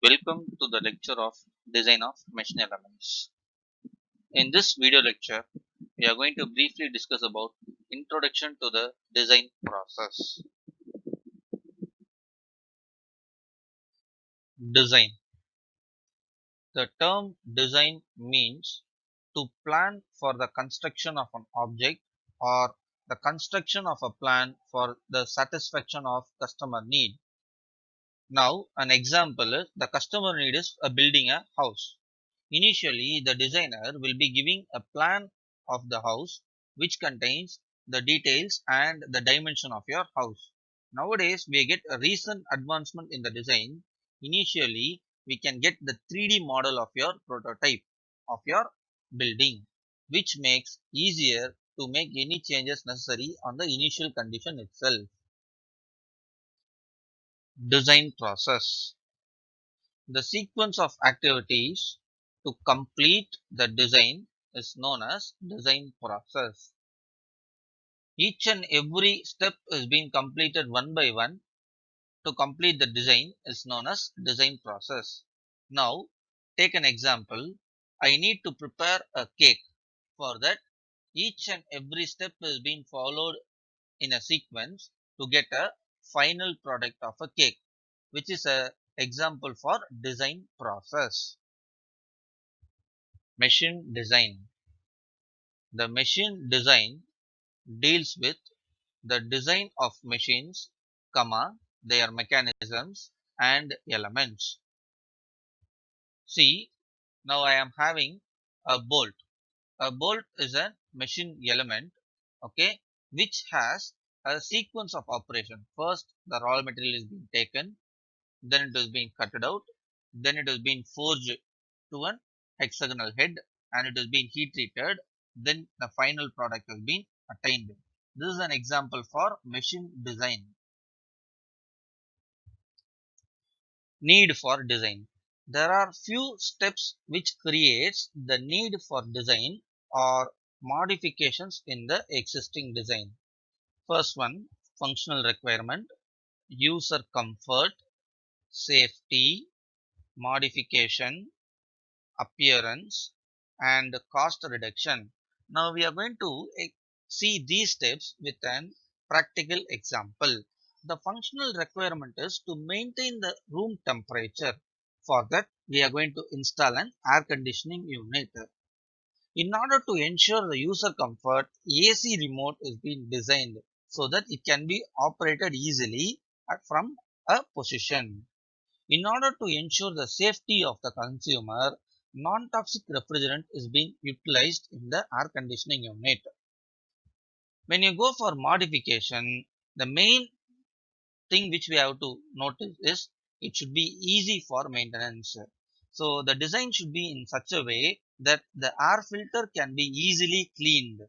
Welcome to the lecture of Design of Machine Elements. In this video lecture, we are going to briefly discuss about Introduction to the Design Process. Design. The term design means to plan for the construction of an object or the construction of a plan for the satisfaction of customer need. Now, an example is the customer need is building a house. Initially, the designer will be giving a plan of the house which contains the details and the dimension of your house. Nowadays, we get a recent advancement in the design. Initially, we can get the 3D model of your prototype of your building, which makes easier to make any changes necessary on the initial condition itself. Design process. The sequence of activities to complete the design is known as design process. Each and every step is being completed one by one to complete the design is known as design process. Now, take an example. I need to prepare a cake. For that, each and every step is being followed in a sequence to get a final product of a cake, which is a example for design process. Machine design. The machine design deals with the design of machines, their mechanisms and elements. See, now I am having a bolt. A bolt is a machine element, okay, which has a sequence of operation. First, the raw material is being taken, then it is being cutted out, then it is being forged to an hexagonal head and it is being heat treated, then the final product has been attained. This is an example for machine design. Need for design. There are few steps which creates the need for design or modifications in the existing design. First one, functional requirement, user comfort, safety, modification, appearance and cost reduction. Now we are going to see these steps with an practical example. The functional requirement is to maintain the room temperature. For that, we are going to install an air conditioning unit. In order to ensure the user comfort, AC remote is being designed so that it can be operated easily from a position. In order to ensure the safety of the consumer, non-toxic refrigerant is being utilized in the air conditioning unit. When you go for modification, the main thing which we have to notice is it should be easy for maintenance. So the design should be in such a way that the air filter can be easily cleaned.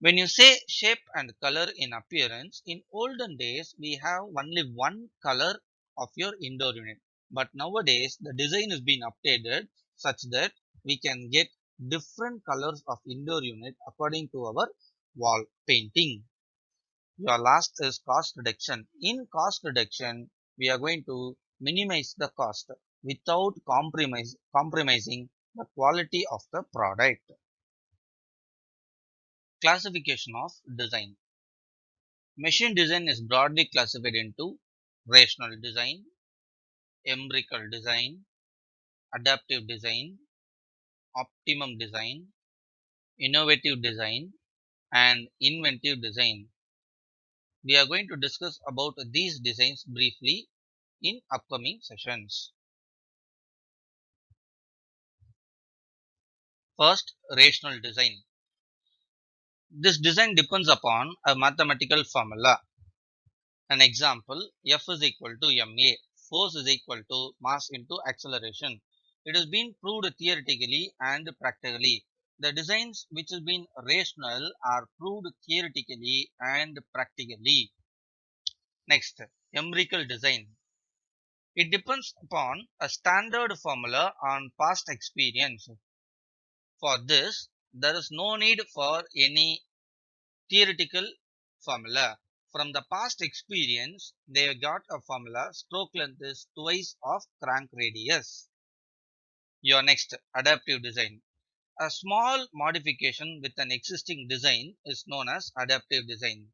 When you say shape and color in appearance, in olden days we have only one color of your indoor unit. But nowadays the design has been updated such that we can get different colors of indoor unit according to our wall painting. Your last is cost reduction. In cost reduction, we are going to minimize the cost without compromising the quality of the product. Classification of design. Machine design is broadly classified into rational design, empirical design, adaptive design, optimum design, innovative design, and inventive design. We are going to discuss about these designs briefly in upcoming sessions. First, rational design. This design depends upon a mathematical formula. An example, F is equal to ma, force is equal to mass into acceleration. It has been proved theoretically and practically. The designs which have been rational are proved theoretically and practically. Next, empirical design. It depends upon a standard formula on past experience. For this, there is no need for any theoretical formula. From the past experience, they got a formula: stroke length is twice of crank radius. Your next, adaptive design. A small modification with an existing design is known as adaptive design.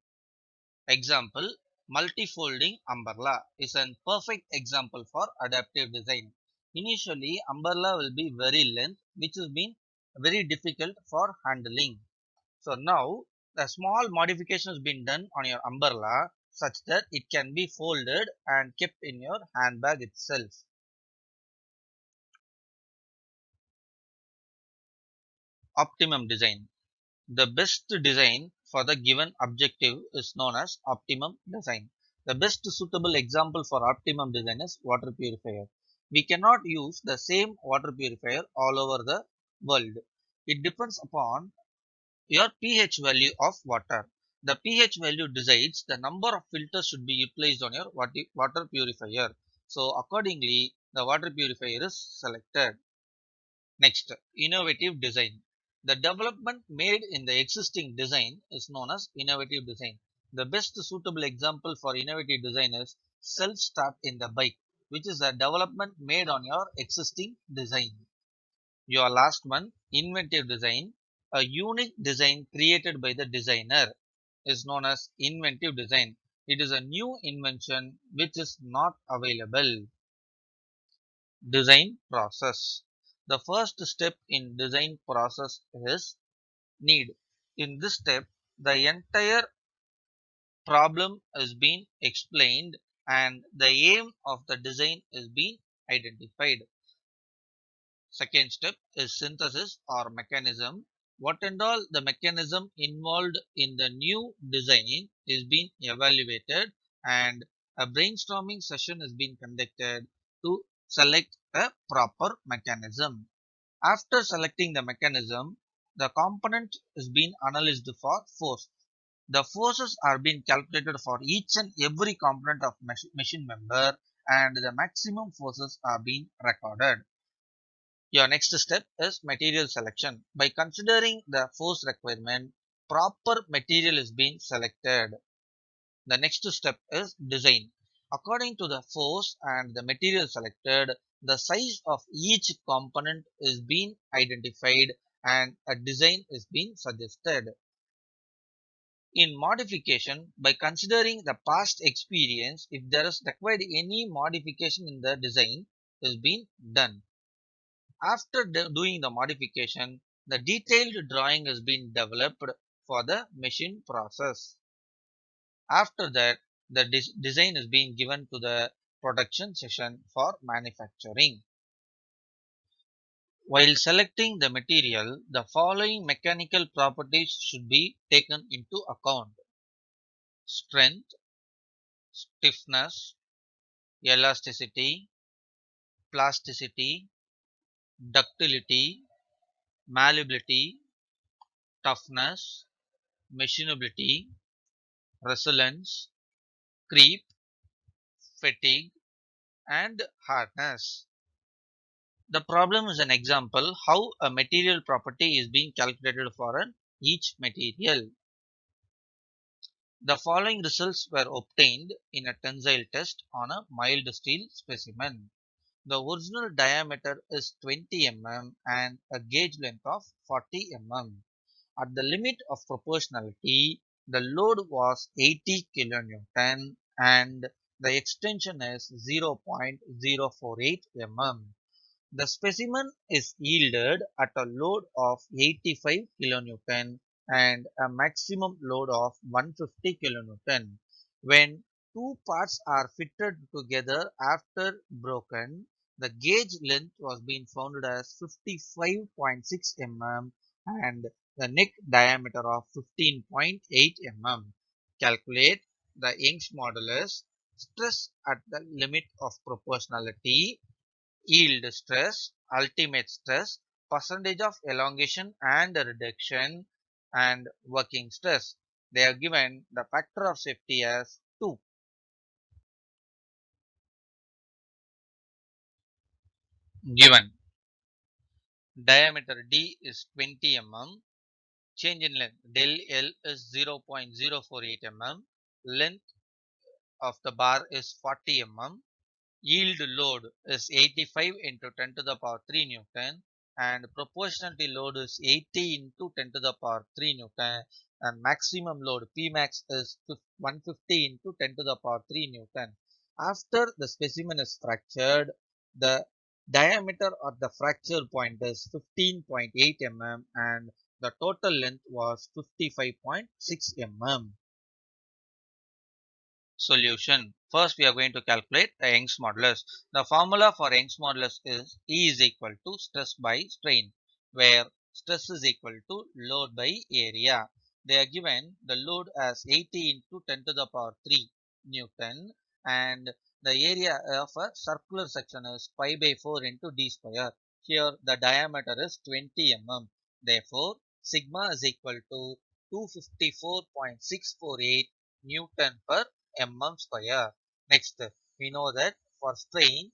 Example, multi-folding umbrella is a perfect example for adaptive design. Initially, umbrella will be very length, which has been very difficult for handling. So now the small modification has been done on your umbrella such that it can be folded and kept in your handbag itself. Optimum design. The best design for the given objective is known as optimum design. The best suitable example for optimum design is water purifier. We cannot use the same water purifier all over the world. It depends upon your pH value of water. The pH value decides the number of filters should be utilized on your water purifier. So accordingly, the water purifier is selected. Next, innovative design. The development made in the existing design is known as innovative design. The best suitable example for innovative design is self-start in the bike, which is a development made on your existing design. Your last one, inventive design. A unique design created by the designer is known as inventive design. It is a new invention which is not available. Design process. The first step in design process is need. In this step, the entire problem is being explained and the aim of the design is being identified. Second step is synthesis or mechanism. What and all the mechanism involved in the new design is being evaluated and a brainstorming session is being conducted to select a proper mechanism. After selecting the mechanism, the component is being analyzed for force. The forces are being calculated for each and every component of machine member and the maximum forces are being recorded. Your next step is material selection. By considering the force requirement, proper material is being selected. The next step is design. According to the force and the material selected, the size of each component is being identified and a design is being suggested. In modification, by considering the past experience, if there is required any modification in the design is being done. After doing the modification, the detailed drawing has been developed for the machine process. After that, the design is being given to the production session for manufacturing. While selecting the material, the following mechanical properties should be taken into account: strength, stiffness, elasticity, plasticity, ductility, malleability, toughness, machinability, resilience, creep, fatigue, and hardness. The problem is an example how a material property is being calculated for each material. The following results were obtained in a tensile test on a mild steel specimen. The original diameter is 20 mm and a gauge length of 40 mm. At the limit of proportionality, the load was 80 kN and the extension is 0.048 mm. The specimen is yielded at a load of 85 kN and a maximum load of 150 kN. When two parts are fitted together after broken, the gauge length was being found as 55.6 mm and the neck diameter of 15.8 mm. Calculate the Young's modulus, stress at the limit of proportionality, yield stress, ultimate stress, percentage of elongation and reduction, and working stress. They are given the factor of safety as 2. Given diameter D is 20 mm, change in length del L is 0.048 mm, length of the bar is 40 mm, yield load is 85 into 10 to the power 3 Newton, and proportionality load is 80 into 10 to the power 3 Newton, and maximum load Pmax is 150 into 10 to the power 3 Newton. After the specimen is fractured, the diameter of the fracture point is 15.8 mm and the total length was 55.6 mm. Solution. First, we are going to calculate the Young's modulus. The formula for Young's modulus is E is equal to stress by strain, where stress is equal to load by area. They are given the load as 80 into 10 to the power 3 Newton, and the area of a circular section is pi by 4 into d square. Here the diameter is 20 mm. Therefore, sigma is equal to 254.648 Newton per mm square. Next, we know that for strain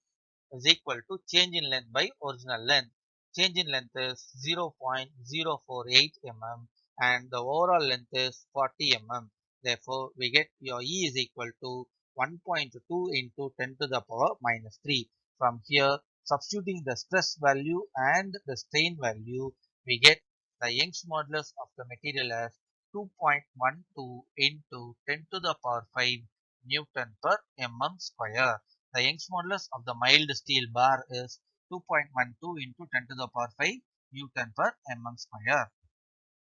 is equal to change in length by original length. Change in length is 0.048 mm and the overall length is 40 mm. Therefore, we get your E is equal to 1.2 into 10 to the power minus 3. From here, substituting the stress value and the strain value, we get the Young's modulus of the material as 2.12 into 10 to the power 5 Newton per mm square. The Young's modulus of the mild steel bar is 2.12 into 10 to the power 5 Newton per mm square.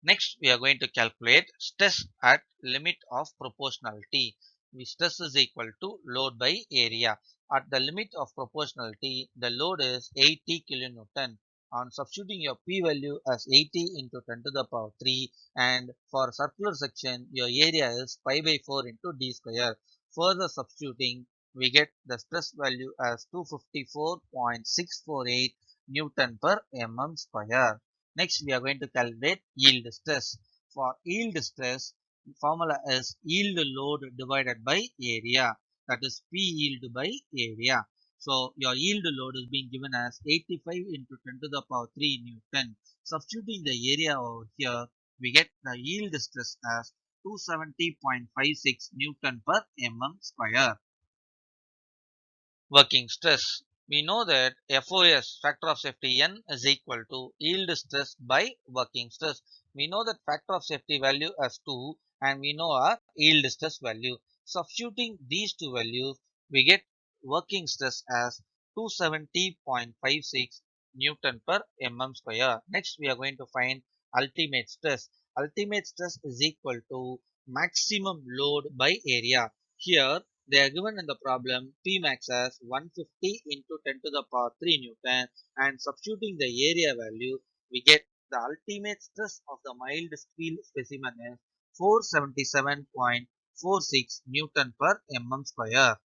Next, we are going to calculate stress at limit of proportionality. Stress is equal to load by area. At the limit of proportionality, the load is 80 kilonewton. On substituting your P value as 80 into 10 to the power 3 and for circular section, your area is pi by 4 into d square. Further substituting, we get the stress value as 254.648 Newton per mm square. Next, we are going to calculate yield stress. For yield stress, formula is yield load divided by area. That is P yield by area. So, your yield load is being given as 85 into 10 to the power 3 Newton. Substituting the area over here, we get the yield stress as 270.56 Newton per mm square. Working stress. We know that FOS, factor of safety N, is equal to yield stress by working stress. We know that factor of safety value as 2 and we know our yield stress value. Substituting these two values, we get working stress as 270.56 Newton per mm square. Next, we are going to find ultimate stress. Ultimate stress is equal to maximum load by area. Here, they are given in the problem Pmax as 150 into 10 to the power 3 Newton and substituting the area value, we get the ultimate stress of the mild steel specimen is 477.46 Newton per mm square.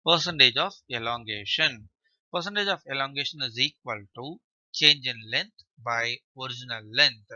Percentage of elongation. Percentage of elongation is equal to change in length by original length.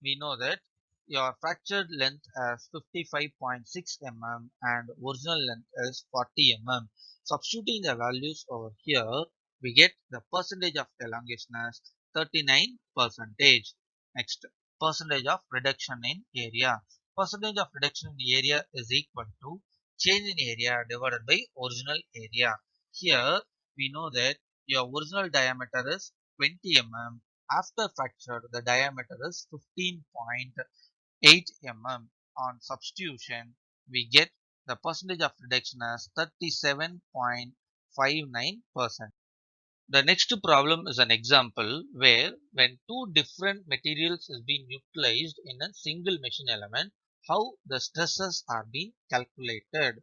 We know that your fractured length as 55.6 mm and original length is 40 mm. Substituting the values over here, we get the percentage of elongation as 39 percentage. Next, percentage of reduction in area. Percentage of reduction in the area is equal to change in area divided by original area. Here we know that your original diameter is 20 mm. After fracture, the diameter is 15.8 mm. On substitution, we get the percentage of reduction as 37.59%. The next problem is an example where when two different materials is being utilized in a single machine element, how the stresses are being calculated.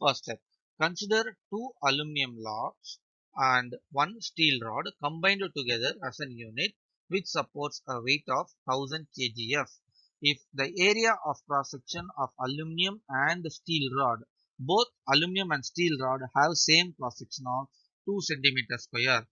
First step, consider two aluminum rods and one steel rod combined together as an unit which supports a weight of 1000 kgf. If the area of cross section of aluminum and steel rod, both aluminum and steel rod have same cross section of 2 cm square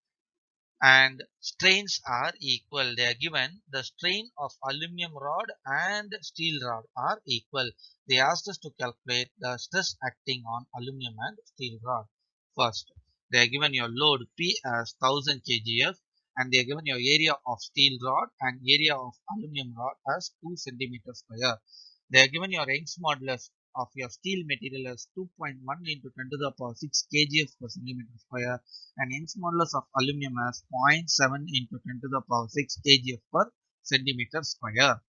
and strains are equal. They are given the strain of aluminum rod and steel rod are equal. They asked us to calculate the stress acting on aluminum and steel rod. First, they are given your load P as 1000 kgf and they are given your area of steel rod and area of aluminum rod as 2 cm square. They are given your Young's modulus of your steel material as 2.1 into 10 to the power 6 kgs per centimeter square and Young's modulus of aluminum as 0.7 into 10 to the power 6 kgs per centimeter square.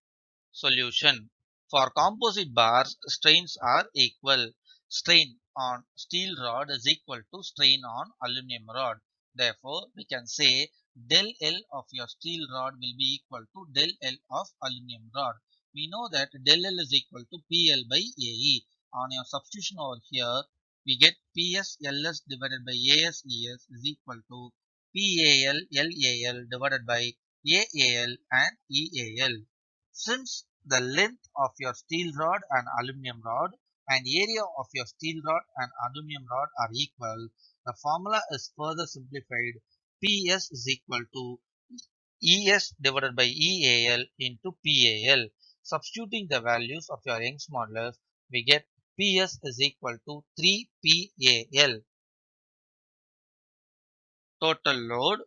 Solution. For composite bars, strains are equal. Strain on steel rod is equal to strain on aluminum rod. Therefore, we can say del L of your steel rod will be equal to del L of aluminum rod. We know that del L is equal to PL by AE. On your substitution over here, we get PS LS divided by AS ES is equal to PAL LAL divided by AAL and EAL. Since the length of your steel rod and aluminum rod and area of your steel rod and aluminum rod are equal, the formula is further simplified. PS is equal to ES divided by EAL into PAL. Substituting the values of your Young's modulus, we get PS is equal to 3 PAL. Total load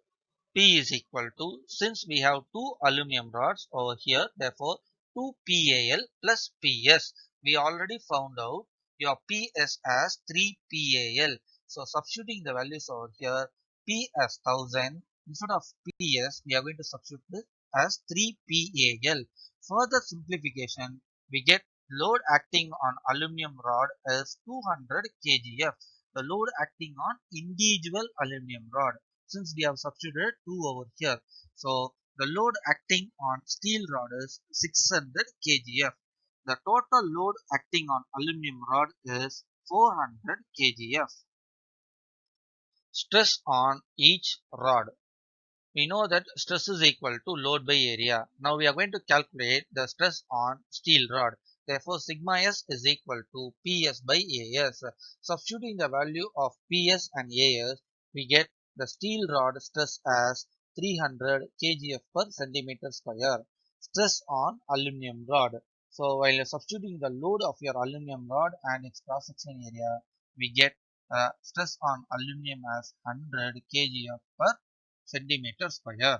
P is equal to, since we have two aluminum rods over here, therefore 2 PAL plus PS. We already found out your PS as 3 PAL. So substituting the values over here, P as 1000, instead of PS, we are going to substitute this as 3 PAL. Further simplification, we get load acting on aluminum rod is 200 kgf. The load acting on individual aluminum rod, since we have substituted 2 over here. So the load acting on steel rod is 600 kgf. The total load acting on aluminum rod is 400 kgf. Stress on each rod. We know that stress is equal to load by area. Now we are going to calculate the stress on steel rod. Therefore, sigma s is equal to Ps by As. Substituting the value of Ps and As, we get the steel rod stress as 300 kgf per centimeter square. Stress on aluminum rod. So while substituting the load of your aluminum rod and its cross section area, we get stress on aluminum as 100 kgf per centimeter square.